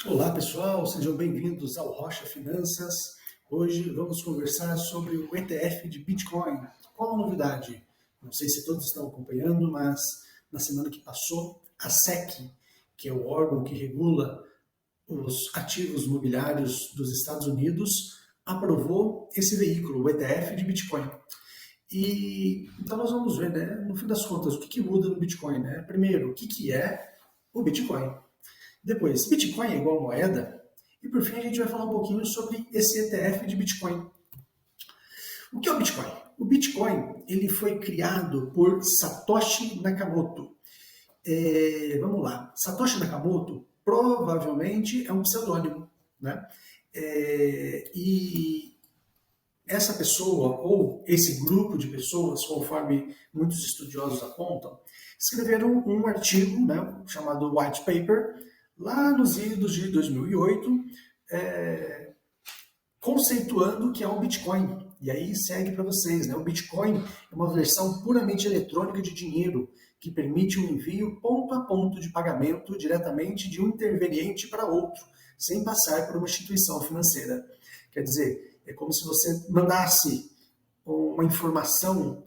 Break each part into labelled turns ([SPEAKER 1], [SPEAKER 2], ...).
[SPEAKER 1] Olá pessoal, sejam bem-vindos ao Rocha Finanças. Hoje vamos conversar sobre o ETF de Bitcoin. Qual a novidade? Não sei se todos estão acompanhando, mas na semana que passou, a SEC, que é o órgão que regula os ativos imobiliários dos Estados Unidos, aprovou esse veículo, o ETF de Bitcoin. E então nós vamos ver, né, no fim das contas, o que muda no Bitcoin, né? Primeiro, o que é o Bitcoin? Depois, Bitcoin é igual moeda? E por fim a gente vai falar um pouquinho sobre esse ETF de Bitcoin. O que é o Bitcoin? O Bitcoin ele foi criado por Satoshi Nakamoto. Vamos lá, Satoshi Nakamoto provavelmente é um pseudônimo, né? E essa pessoa, ou esse grupo de pessoas, conforme muitos estudiosos apontam, escreveram um artigo, né, chamado White Paper, lá nos idos de 2008, conceituando o que é o Bitcoin. E aí segue para vocês, né? O Bitcoin é uma versão puramente eletrônica de dinheiro que permite o envio ponto a ponto de pagamento diretamente de um interveniente para outro, sem passar por uma instituição financeira. Quer dizer, é como se você mandasse uma informação,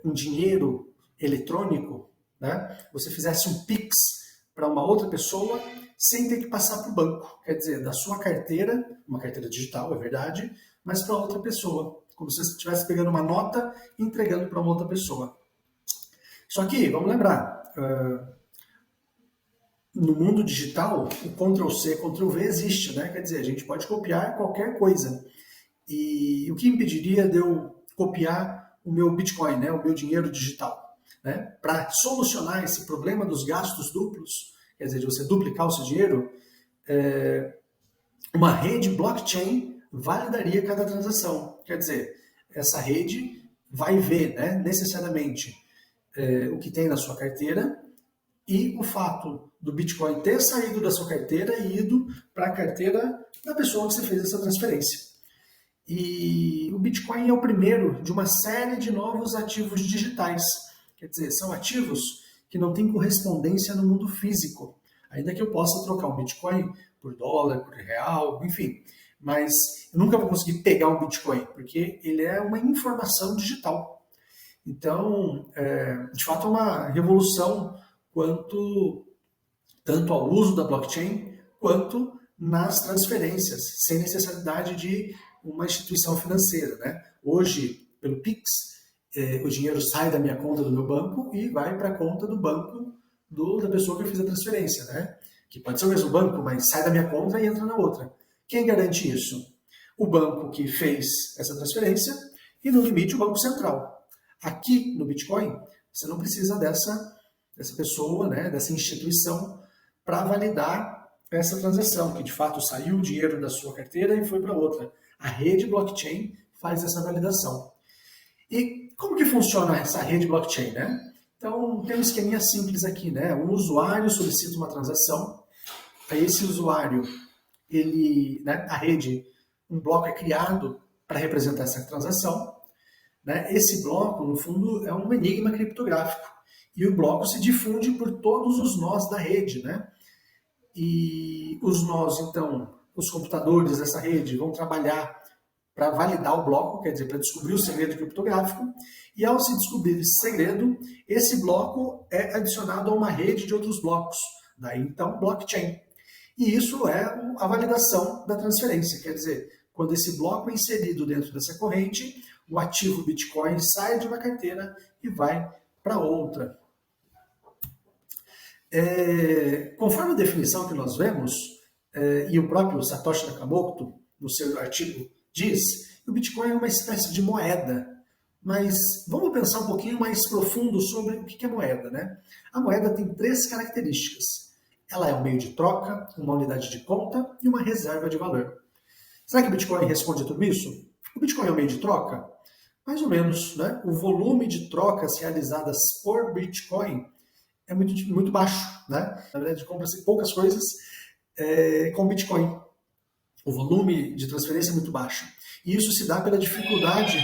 [SPEAKER 1] um dinheiro eletrônico, né? Você fizesse um Pix para uma outra pessoa sem ter que passar para o banco. Quer dizer, da sua carteira, uma carteira digital, é verdade, mas para outra pessoa. Como se você estivesse pegando uma nota e entregando para uma outra pessoa. Só que, vamos lembrar, no mundo digital, o Ctrl+C, Ctrl+V existe, né? Quer dizer, a gente pode copiar qualquer coisa. E o que impediria de eu copiar o meu Bitcoin, né? O meu dinheiro digital? Né? Para solucionar esse problema dos gastos duplos, quer dizer, de você duplicar o seu dinheiro, uma rede blockchain validaria cada transação. Quer dizer, essa rede vai ver, né, necessariamente o que tem na sua carteira e o fato do Bitcoin ter saído da sua carteira e ido para a carteira da pessoa que você fez essa transferência. E o Bitcoin é o primeiro de uma série de novos ativos digitais. Quer dizer, são ativos que não têm correspondência no mundo físico. Ainda que eu possa trocar um Bitcoin por dólar, por real, enfim. Mas eu nunca vou conseguir pegar um Bitcoin, porque ele é uma informação digital. Então, de fato, é uma revolução tanto ao uso da blockchain, quanto nas transferências, sem necessidade de uma instituição financeira, né? Hoje, pelo Pix, o dinheiro sai da minha conta do meu banco e vai para a conta do banco da pessoa que eu fiz a transferência, né? Que pode ser o mesmo banco, mas sai da minha conta e entra na outra. Quem garante isso? O banco que fez essa transferência e, no limite, o Banco Central. Aqui no Bitcoin, você não precisa dessa pessoa, né, dessa instituição, para validar essa transação, que de fato saiu o dinheiro da sua carteira e foi para outra. A rede blockchain faz essa validação. E como que funciona essa rede blockchain, né? Então, tem um esqueminha simples aqui, né? Um usuário solicita uma transação, aí esse usuário, a rede, um bloco é criado para representar essa transação, né? Esse bloco, no fundo, é um enigma criptográfico, e o bloco se difunde por todos os nós da rede, né? E os nós, então, os computadores dessa rede vão trabalhar para validar o bloco, quer dizer, para descobrir o segredo criptográfico, e ao se descobrir esse segredo, esse bloco é adicionado a uma rede de outros blocos, daí então blockchain. E isso é a validação da transferência, quer dizer, quando esse bloco é inserido dentro dessa corrente, o ativo Bitcoin sai de uma carteira e vai para outra. Conforme a definição que nós vemos, e o próprio Satoshi Nakamoto, no seu artigo, diz, o Bitcoin é uma espécie de moeda. Mas vamos pensar um pouquinho mais profundo sobre o que é moeda, né? A moeda tem 3 características. Ela é um meio de troca, uma unidade de conta e uma reserva de valor. Será que o Bitcoin responde a tudo isso? O Bitcoin é um meio de troca? Mais ou menos, né? O volume de trocas realizadas por Bitcoin é muito baixo, né? Na verdade, compra-se poucas coisas com Bitcoin. O volume de transferência é muito baixo. E isso se dá pela dificuldade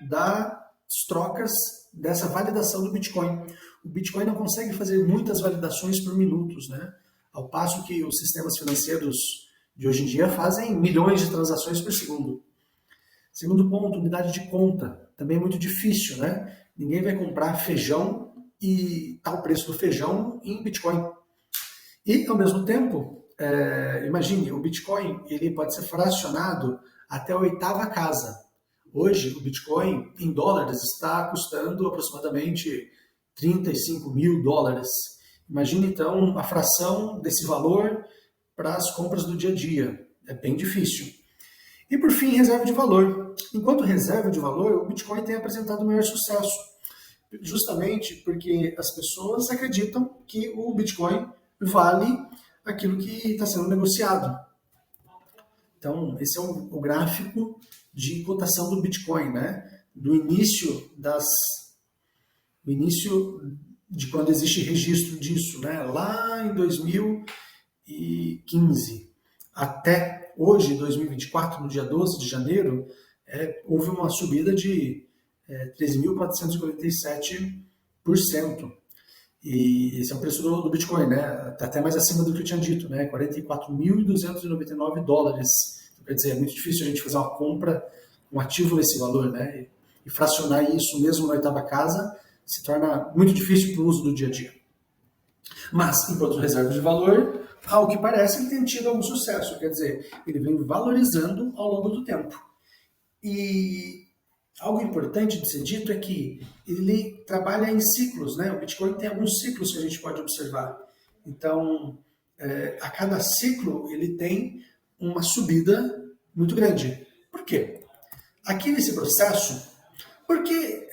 [SPEAKER 1] das trocas dessa validação do Bitcoin. O Bitcoin não consegue fazer muitas validações por minutos, né? ao passo que os sistemas financeiros de hoje em dia fazem milhões de transações por segundo. Segundo ponto, unidade de conta. Também é muito difícil, né? Ninguém vai comprar feijão e tá o preço do feijão em Bitcoin. E, ao mesmo tempo, imagine, o Bitcoin ele pode ser fracionado até a 8ª casa. Hoje, o Bitcoin, em dólares, está custando aproximadamente $35.000. Imagine, então, a fração desse valor para as compras do dia a dia. É bem difícil. E, por fim, reserva de valor. Enquanto reserva de valor, o Bitcoin tem apresentado maior sucesso, justamente porque as pessoas acreditam que o Bitcoin vale aquilo que está sendo negociado. Então, esse é o gráfico de cotação do Bitcoin, né? Do início de quando existe registro disso, né? Lá em 2015 até hoje, 2024, no dia 12 de janeiro, houve uma subida de 13.447%. E esse é o preço do Bitcoin, né? Está até mais acima do que eu tinha dito, né? $44.299. Quer dizer, é muito difícil a gente fazer uma compra, um ativo nesse valor, né? E fracionar isso mesmo na 8ª casa se torna muito difícil para o uso do dia a dia. Mas, enquanto reserva de valor, ao que parece, ele tem tido algum sucesso. Quer dizer, ele vem valorizando ao longo do tempo. E algo importante de ser dito é que ele trabalha em ciclos, né? O Bitcoin tem alguns ciclos que a gente pode observar. Então, a cada ciclo ele tem uma subida muito grande. Por quê? Aqui nesse processo, porque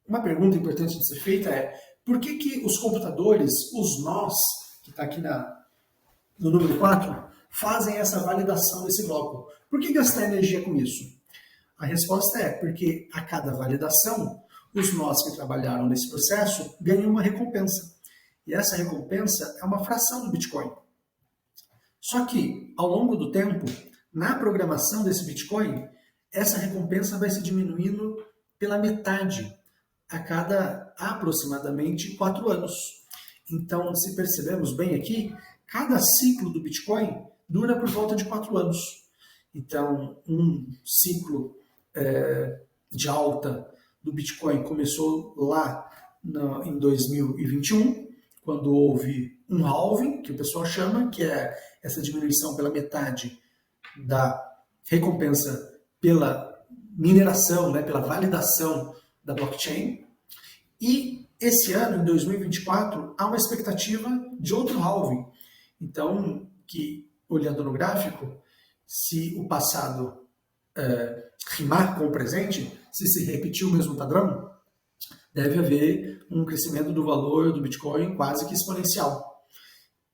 [SPEAKER 1] uma pergunta importante de ser feita é por que os computadores, os nós, que está aqui no número 4, fazem essa validação desse bloco? Por que gastar energia com isso? A resposta é porque a cada validação, os nós que trabalharam nesse processo ganham uma recompensa. E essa recompensa é uma fração do Bitcoin. Só que, ao longo do tempo, na programação desse Bitcoin, essa recompensa vai se diminuindo pela metade a cada aproximadamente 4 anos. Então, se percebemos bem aqui, cada ciclo do Bitcoin dura por volta de 4 anos. Então, um ciclo de alta do Bitcoin começou lá em 2021, quando houve um halving, que o pessoal chama, que é essa diminuição pela metade da recompensa pela mineração, né, pela validação da blockchain. E esse ano, em 2024, há uma expectativa de outro halving. Então, que olhando no gráfico, se o passado rimar com o presente, se repetir o mesmo padrão, deve haver um crescimento do valor do Bitcoin quase que exponencial.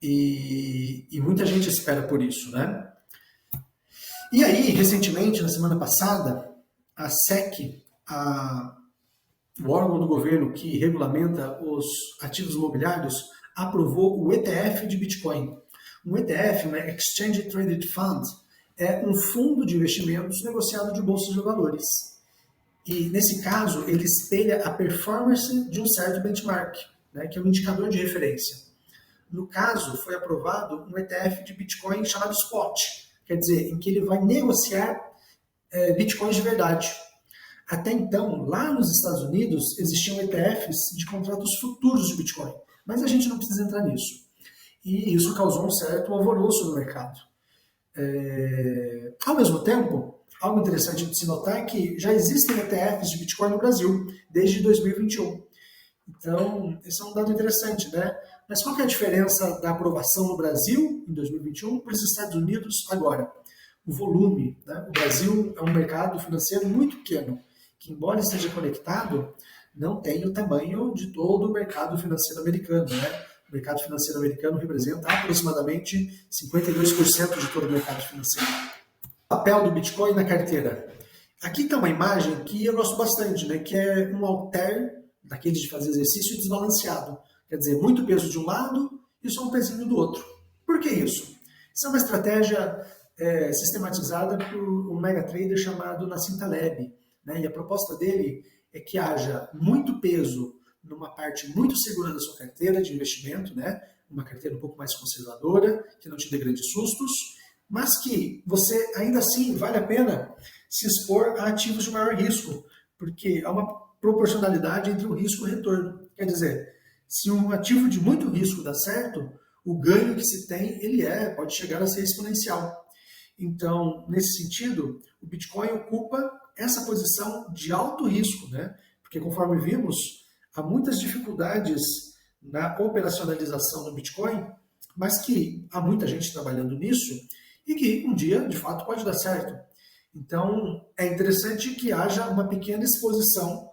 [SPEAKER 1] E muita gente espera por isso, né? E aí, recentemente, na semana passada, a SEC, o órgão do governo que regulamenta os ativos imobiliários, aprovou o ETF de Bitcoin. Um ETF, uma Exchange Traded Fund, é um fundo de investimentos negociado de bolsas de valores. E, nesse caso, ele espelha a performance de um certo benchmark, né, que é um indicador de referência. No caso, foi aprovado um ETF de Bitcoin chamado Spot, quer dizer, em que ele vai negociar Bitcoins de verdade. Até então, lá nos Estados Unidos, existiam ETFs de contratos futuros de Bitcoin, mas a gente não precisa entrar nisso. E isso causou um certo alvoroço no mercado. Ao mesmo tempo, algo interessante de se notar é que já existem ETFs de Bitcoin no Brasil, desde 2021. Então, esse é um dado interessante, né? Mas qual que é a diferença da aprovação no Brasil, em 2021, para os Estados Unidos agora? O volume, né? O Brasil é um mercado financeiro muito pequeno, que, embora esteja conectado, não tem o tamanho de todo o mercado financeiro americano, né? O mercado financeiro americano representa aproximadamente 52% de todo o mercado financeiro. O papel do Bitcoin na carteira. Aqui está uma imagem que eu gosto bastante, né? Que é um halter daqueles de fazer exercício desbalanceado. Quer dizer, muito peso de um lado e só um pezinho do outro. Por que isso? Isso é uma estratégia sistematizada por um mega trader chamado Nassim Taleb, né? E a proposta dele é que haja muito peso numa parte muito segura da sua carteira de investimento, né? uma carteira um pouco mais conservadora, que não te dê grandes sustos, mas que você, ainda assim, vale a pena se expor a ativos de maior risco, porque há uma proporcionalidade entre o risco e o retorno. Quer dizer, se um ativo de muito risco dá certo, o ganho que se tem, pode chegar a ser exponencial. Então, nesse sentido, o Bitcoin ocupa essa posição de alto risco, né? Porque conforme vimos, há muitas dificuldades na operacionalização do Bitcoin, mas que há muita gente trabalhando nisso e que um dia, de fato, pode dar certo. Então, é interessante que haja uma pequena exposição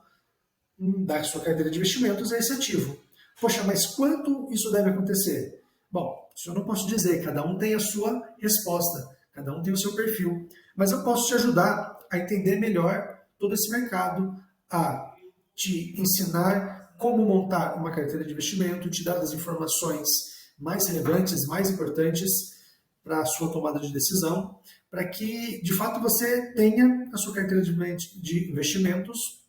[SPEAKER 1] da sua carteira de investimentos a esse ativo. Poxa, mas quanto isso deve acontecer? Bom, isso eu não posso dizer, cada um tem a sua resposta, cada um tem o seu perfil. Mas eu posso te ajudar a entender melhor todo esse mercado, a te ensinar como montar uma carteira de investimento, te dar as informações mais relevantes, mais importantes para a sua tomada de decisão, para que, de fato, você tenha a sua carteira de investimentos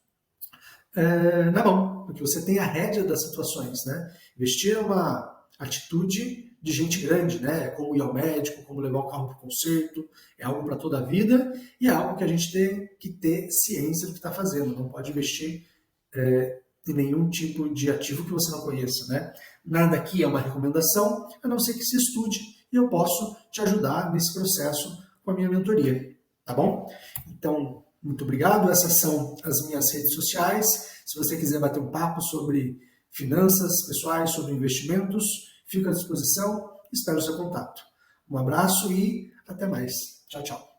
[SPEAKER 1] na mão, porque você tem a rédea das situações, né? Investir é uma atitude de gente grande, né? É como ir ao médico, como levar o carro para o conserto, é algo para toda a vida e é algo que a gente tem que ter ciência do que está fazendo. Não pode investir em nenhum tipo de ativo que você não conheça, né? Nada aqui é uma recomendação, a não ser que se estude e eu posso te ajudar nesse processo com a minha mentoria, tá bom? Então, muito obrigado. Essas são as minhas redes sociais. Se você quiser bater um papo sobre finanças pessoais, sobre investimentos, fico à disposição. Espero o seu contato. Um abraço e até mais. Tchau, tchau.